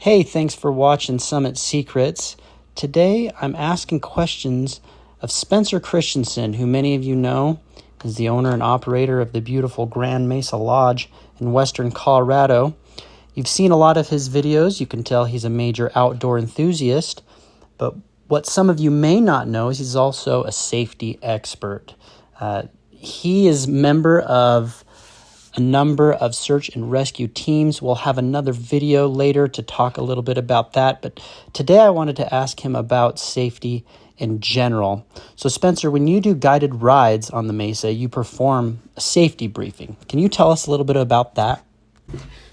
Hey, thanks for watching Summit Secrets. Today I'm asking questions of Spencer Christensen, who many of you know is the owner and operator of the beautiful Grand Mesa Lodge in western Colorado. You've seen a lot of his videos. You can tell he's a major outdoor enthusiast. But what some of you may not know is he's also a safety expert. He is member of a number of search and rescue teams. We'll have another video later to talk a little bit about that. But today I wanted to ask him about safety in general. So Spencer, when you do guided rides on the Mesa, you perform a safety briefing. Can you tell us a little bit about that?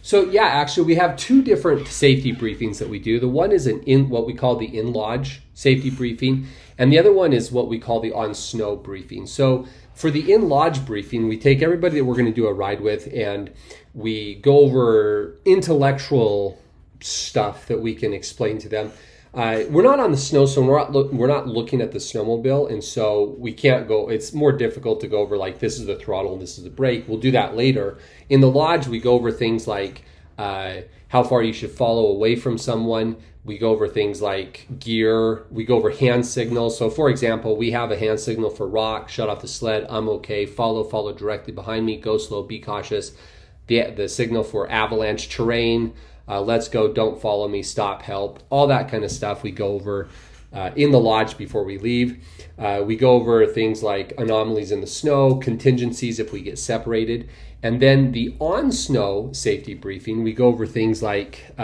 So yeah, actually we have two different safety briefings that we do. The one is what we call the in-lodge safety briefing, and the other one is what we call the on-snow briefing. So for the in-lodge briefing, we take everybody that we're going to do a ride with and we go over intellectual stuff that we can explain to them. We're not on the snow, so we're not looking at the snowmobile, and so we can't go. It's more difficult to go over like this is the throttle and this is the brake. We'll do that later. In the lodge, we go over things like how far you should follow away from someone. We go over things like gear. We go over hand signals. So for example, we have a hand signal for rock, shut off the sled, I'm okay, follow directly behind me, go slow, be cautious. The signal for avalanche terrain, let's go, don't follow me, stop, help, all that kind of stuff we go over in the lodge before we leave. We go over things like anomalies in the snow, contingencies if we get separated. And then the on-snow safety briefing, we go over things like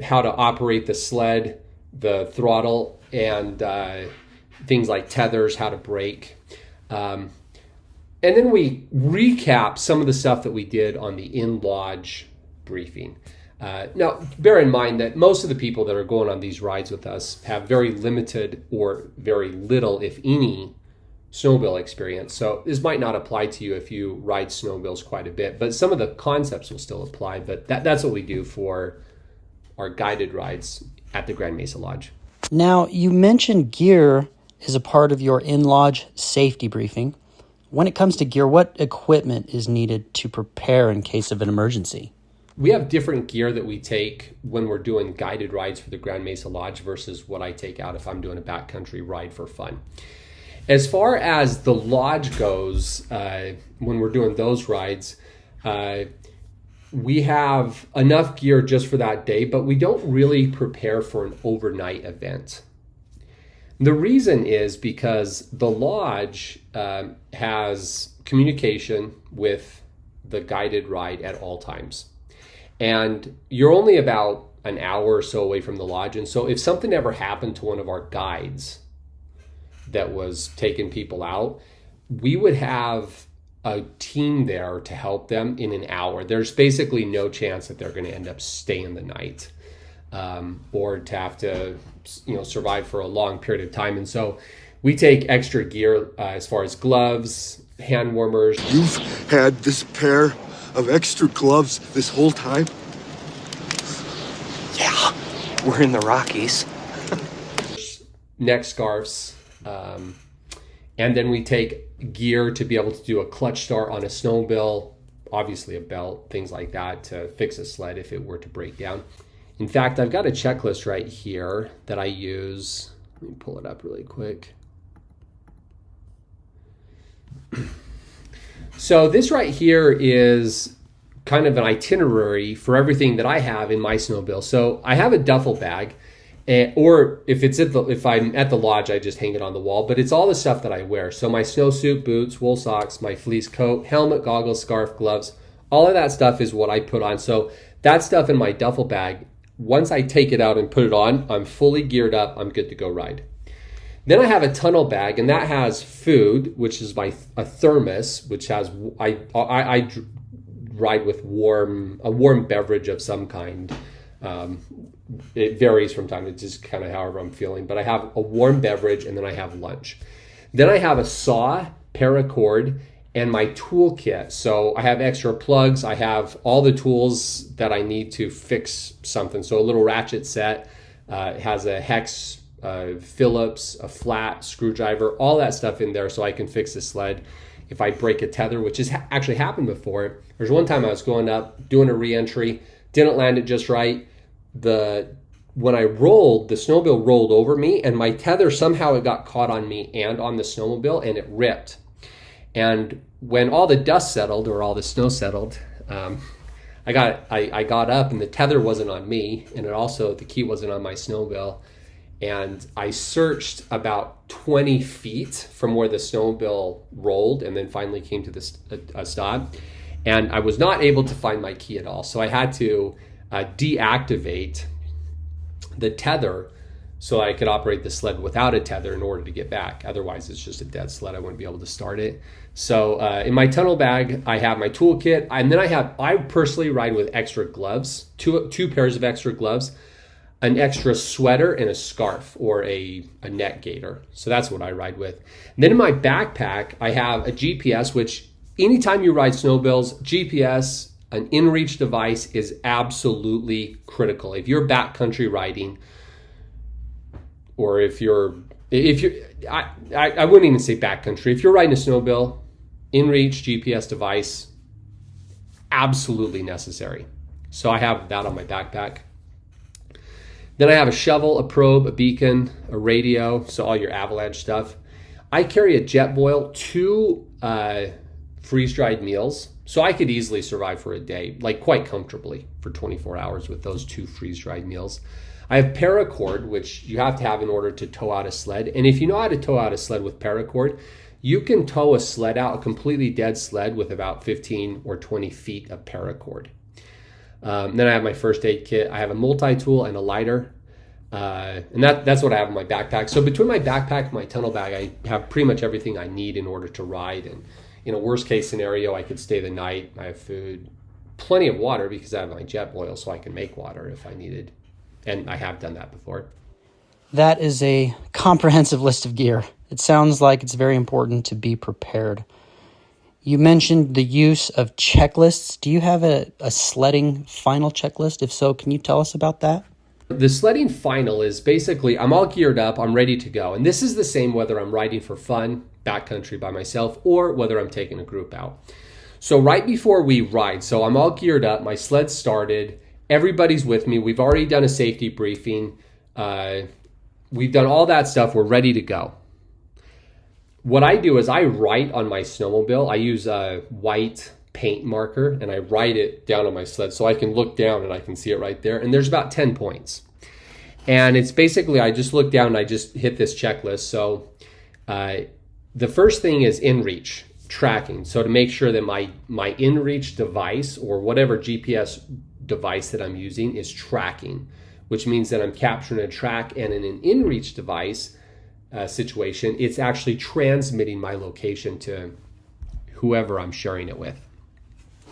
how to operate the sled, the throttle, and things like tethers, how to brake. And then we recap some of the stuff that we did on the in-lodge briefing. Now, bear in mind that most of the people that are going on these rides with us have very limited or very little, if any, snowmobile experience. So this might not apply to you if you ride snowmobiles quite a bit, but some of the concepts will still apply. But that's what we do for our guided rides at the Grand Mesa Lodge. Now, you mentioned gear is a part of your in-lodge safety briefing. When it comes to gear, what equipment is needed to prepare in case of an emergency? We have different gear that we take when we're doing guided rides for the Grand Mesa Lodge versus what I take out if I'm doing a backcountry ride for fun. As far as the lodge goes, when we're doing those rides, we have enough gear just for that day, but we don't really prepare for an overnight event. The reason is because the lodge has communication with the guided ride at all times. And you're only about an hour or so away from the lodge. And so if something ever happened to one of our guides that was taking people out, we would have a team there to help them in an hour. There's basically no chance that they're going to end up staying the night or to have to, survive for a long period of time. And so we take extra gear as far as gloves, hand warmers. You've had this pair of extra gloves this whole time? Yeah, we're in the Rockies. Neck scarves. And then we take gear to be able to do a clutch start on a snowmobile, obviously a belt, things like that to fix a sled if it were to break down. In fact, I've got a checklist right here that I use. Let me pull it up really quick. So this right here is kind of an itinerary for everything that I have in my snowmobile. So I have a duffel bag, or if I'm at the lodge, I just hang it on the wall. But it's all the stuff that I wear. So my snowsuit, boots, wool socks, my fleece coat, helmet, goggles, scarf, gloves, all of that stuff is what I put on. So that stuff in my duffel bag, once I take it out and put it on, I'm fully geared up. I'm good to go ride. Then I have a tunnel bag, and that has food, which is a thermos, which has I ride with a warm beverage of some kind. It varies from time. It's just kind of however I'm feeling. But I have a warm beverage, and then I have lunch. Then I have a saw, paracord, and my toolkit. So I have extra plugs. I have all the tools that I need to fix something. So a little ratchet set, it has a hex, Phillips, a flat screwdriver, all that stuff in there so I can fix the sled if I break a tether, which has actually happened before. There's one time I was going up, doing a re-entry, didn't land it just right, when I rolled, the snowmobile rolled over me, and my tether, somehow it got caught on me and on the snowmobile, and it ripped. And when all the dust settled, or all the snow settled, I got up, and the tether wasn't on me, and the key wasn't on my snowmobile. And I searched about 20 feet from where the snowmobile rolled, and then finally came to a stop. And I was not able to find my key at all. So I had to deactivate the tether so I could operate the sled without a tether in order to get back. Otherwise, it's just a dead sled. I wouldn't be able to start it. So in my tunnel bag, I have my toolkit, and then I personally ride with extra gloves, two pairs of extra gloves, an extra sweater, and a scarf or a neck gaiter. So that's what I ride with. And then in my backpack, I have a GPS, which anytime you ride snowmobiles, GPS, an in-reach device, is absolutely critical. If you're backcountry riding, or I wouldn't even say backcountry. If you're riding a snowmobile, in-reach GPS device, absolutely necessary. So I have that on my backpack. Then I have a shovel, a probe, a beacon, a radio, so all your avalanche stuff. I carry a Jetboil, 2 freeze-dried meals, so I could easily survive for a day, like quite comfortably for 24 hours with those 2 freeze-dried meals. I have paracord, which you have to have in order to tow out a sled. And if you know how to tow out a sled with paracord, you can tow a sled out, a completely dead sled, with about 15 or 20 feet of paracord. Then I have my first aid kit. I have a multi-tool and a lighter. And that's what I have in my backpack. So between my backpack and my tunnel bag, I have pretty much everything I need in order to ride. And in a worst case scenario, I could stay the night. I have food, plenty of water, because I have my Jetboil, so I can make water if I needed. And I have done that before. That is a comprehensive list of gear. It sounds like it's very important to be prepared. You mentioned the use of checklists. Do you have a sledding final checklist? If so, can you tell us about that? The sledding final is basically, I'm all geared up, I'm ready to go. And this is the same whether I'm riding for fun, backcountry by myself, or whether I'm taking a group out. So right before we ride, so I'm all geared up, my sled started, everybody's with me, we've already done a safety briefing, we've done all that stuff, we're ready to go. What I do is I write on my snowmobile. I use a white paint marker, and I write it down on my sled so I can look down and I can see it right there. And there's about 10 points. And it's basically, I just look down and I just hit this checklist. So the first thing is in-reach tracking. So to make sure that my in-reach device, or whatever GPS device that I'm using, is tracking, which means that I'm capturing a track, and in an in-reach device situation, it's actually transmitting my location to whoever I'm sharing it with.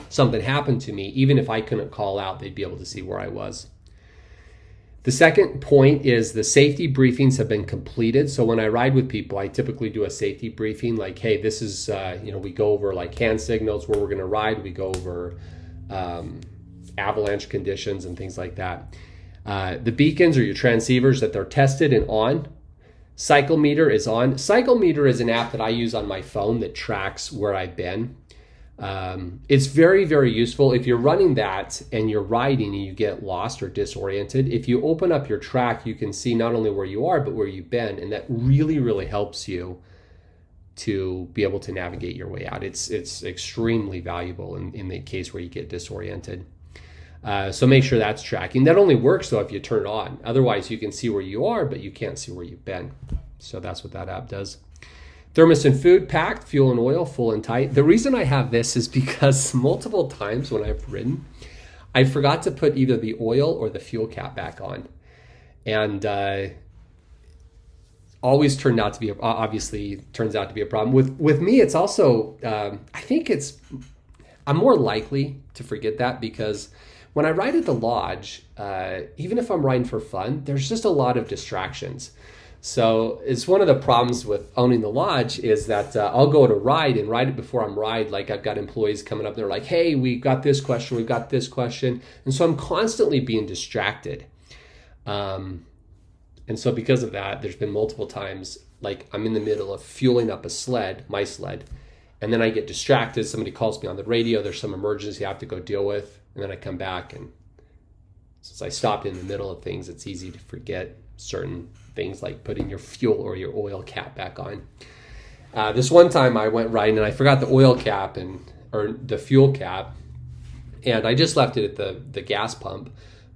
Something happened to me, even if I couldn't call out, they'd be able to see where I was. The second point is the safety briefings have been completed. So when I ride with people, I typically do a safety briefing, like, hey, this is, we go over like hand signals where we're going to ride. We go over avalanche conditions and things like that. The beacons are your transceivers, that they're tested and on. Cycle meter is on. Cycle meter is an app that I use on my phone that tracks where I've been. It's very, very useful. If you're running that and you're riding and you get lost or disoriented, if you open up your track, you can see not only where you are, but where you've been. And that really, really helps you to be able to navigate your way out. It's extremely valuable in the case where you get disoriented. So make sure that's tracking. That only works though if you turn it on. Otherwise, you can see where you are, but you can't see where you've been. So that's what that app does. Thermos and food packed, fuel and oil, full and tight. The reason I have this is because multiple times when I've ridden, I forgot to put either the oil or the fuel cap back on. And always turned out to be, obviously turns out to be a problem. With me, it's also, I think I'm more likely to forget that because when I ride at the lodge, even if I'm riding for fun, there's just a lot of distractions. So it's one of the problems with owning the lodge is that I'll go to ride and ride it before I'm ride. Like I've got employees coming up, they're like, hey, we got this question, we've got this question. And so I'm constantly being distracted. And so because of that, there's been multiple times, like I'm in the middle of fueling up a sled, my sled, and then I get distracted. Somebody calls me on the radio, there's some emergency I have to go deal with. And then I come back and since I stopped in the middle of things, it's easy to forget certain things like putting your fuel or your oil cap back on. This one time I went riding and I forgot the oil cap or the fuel cap, and I just left it at the gas pump,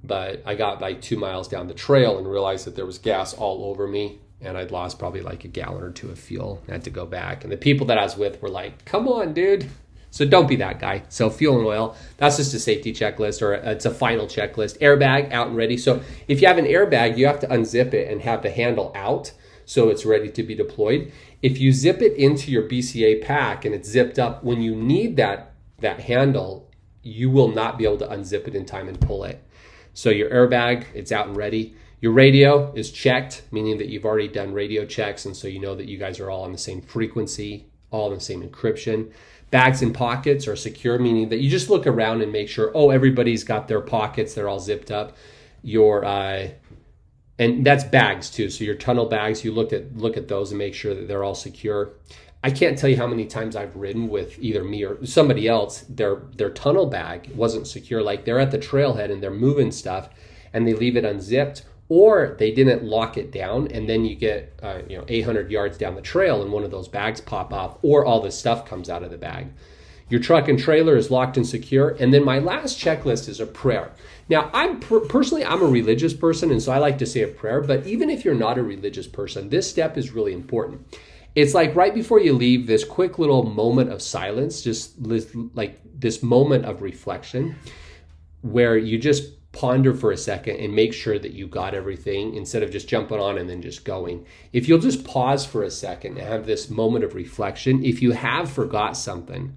but I got like 2 miles down the trail and realized that there was gas all over me, and I'd lost probably like a gallon or two of fuel. I had to go back, and the people that I was with were like, come on, dude. So don't be that guy. So fuel and oil, that's just a safety checklist, or it's a final checklist. Airbag out and ready. So if you have an airbag, you have to unzip it and have the handle out so it's ready to be deployed. If you zip it into your BCA pack and it's zipped up, when you need that handle, you will not be able to unzip it in time and pull it. So your airbag, it's out and ready. Your radio is checked, meaning that you've already done radio checks, and so you know that you guys are all on the same frequency, all in the same encryption. Bags and pockets are secure, meaning that you just look around and make sure, everybody's got their pockets, they're all zipped up. And that's bags too. So your tunnel bags, you look at those and make sure that they're all secure. I can't tell you how many times I've ridden with either me or somebody else, their tunnel bag wasn't secure. Like they're at the trailhead and they're moving stuff and they leave it unzipped, or they didn't lock it down, and then you get 800 yards down the trail and one of those bags pop off, or all the stuff comes out of the bag. Your truck and trailer is locked and secure. And then my last checklist is a prayer. Now, personally, I'm a religious person, and so I like to say a prayer, but even if you're not a religious person, this step is really important. It's like right before you leave, this quick little moment of silence, just like this moment of reflection, where you just ponder for a second and make sure that you got everything instead of just jumping on and then just going. If you'll just pause for a second and have this moment of reflection, if you have forgot something,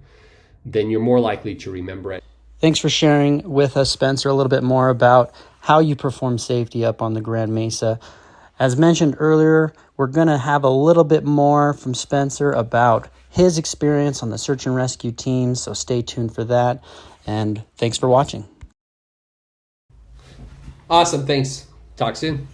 then you're more likely to remember it. Thanks for sharing with us, Spencer, a little bit more about how you perform safety up on the Grand Mesa. As mentioned earlier, we're going to have a little bit more from Spencer about his experience on the search and rescue teams, so stay tuned for that. And thanks for watching. Awesome. Thanks. Talk soon.